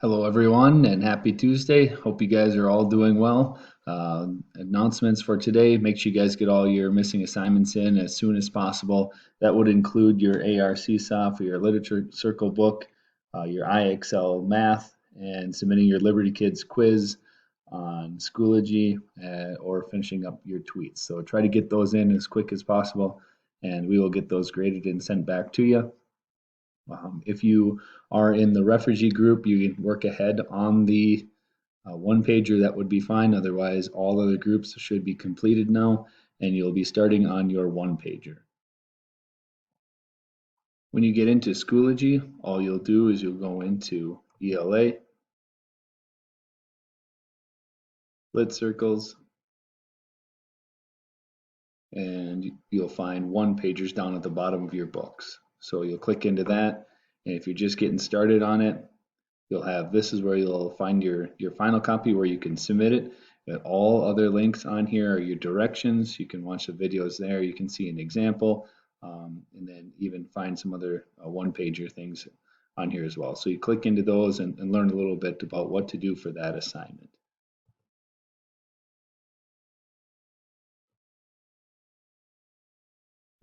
Hello, everyone, and happy Tuesday. Hope you guys are all doing well. Announcements for today: make sure you guys get all your missing assignments in as soon as possible. That would include your AR CSAW for your Literature Circle book, your IXL math, and submitting your Liberty Kids quiz on Schoology, or finishing up your tweets. So try to get those in as quick as possible, and we will get those graded and sent back to you. If you are in the refugee group, you can work ahead on the one pager. That would be fine. Otherwise, all other groups should be completed now, and you'll be starting on your one pager. When you get into Schoology, all you'll do is you'll go into ELA, Lit Circles, and you'll find one pagers down at the bottom of your books. So you'll click into that, and if you're just getting started on it, you'll have, this is where you'll find your final copy where you can submit it. But all other links on here are your directions. You can watch the videos there. You can see an example, and then even find some other one-pager things on here as well. So you click into those and learn a little bit about what to do for that assignment.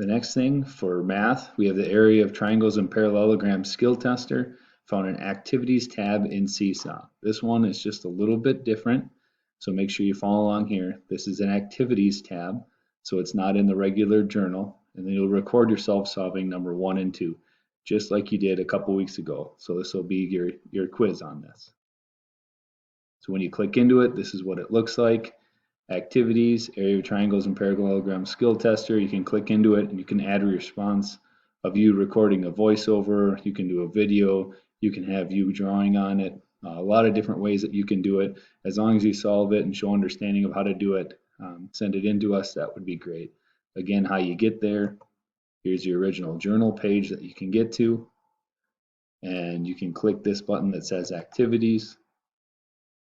The next thing for math, we have the area of triangles and parallelograms skill tester found in activities tab in Seesaw. This one is just a little bit different, so make sure you follow along here. This is an activities tab, so it's not in the regular journal, and then you'll record yourself solving number 1 and 2, just like you did a couple weeks ago. So this will be your quiz on this. So when you click into it, this is what it looks like. Activities, area of triangles and parallelogram skill tester. You can click into it and you can add a response of you recording a voiceover. You can do a video. You can have you drawing on it. A lot of different ways that you can do it. As long as you solve it and show understanding of how to do it, send it in to us. That would be great. Again, how you get there. Here's your original journal page that you can get to. And you can click this button that says activities,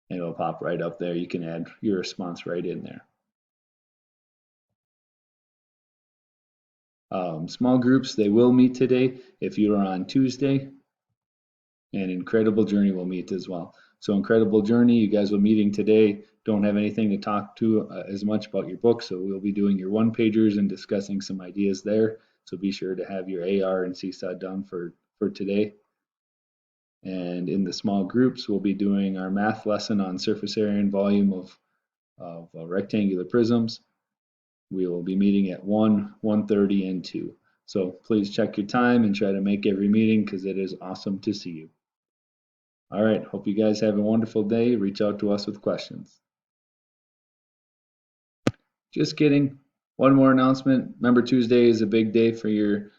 and it'll pop right up there. You can add your response right in there. Small groups, they will meet today if you are on Tuesday, and Incredible Journey will meet as well. So Incredible Journey, you guys will meeting today. Don't have anything to talk to as much about your book, so we'll be doing your one pagers and discussing some ideas there. So be sure to have your AR and Seesaw done for today. And in the small groups, we'll be doing our math lesson on surface area and volume of rectangular prisms. We will be meeting at 1, 1:30, and 2. So please check your time and try to make every meeting because it is awesome to see you. All right, hope you guys have a wonderful day. Reach out to us with questions. Just kidding. One more announcement. Remember, Tuesday is a big day for your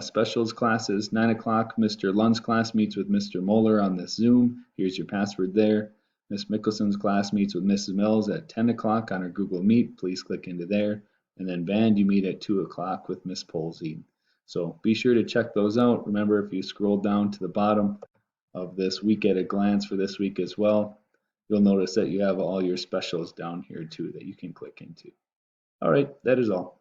specials classes. 9 o'clock, Mr. Lund's class meets with Mr. Moeller on this Zoom. Here's your password there. Miss Mickelson's class meets with Mrs. Mills at 10 o'clock on our Google Meet. Please click into there. And then band, you meet at 2 o'clock with Miss Polzine. So be sure to check those out. Remember, if you scroll down to the bottom of this week at a glance for this week as well, you'll notice that you have all your specials down here too that you can click into. All right, that is all.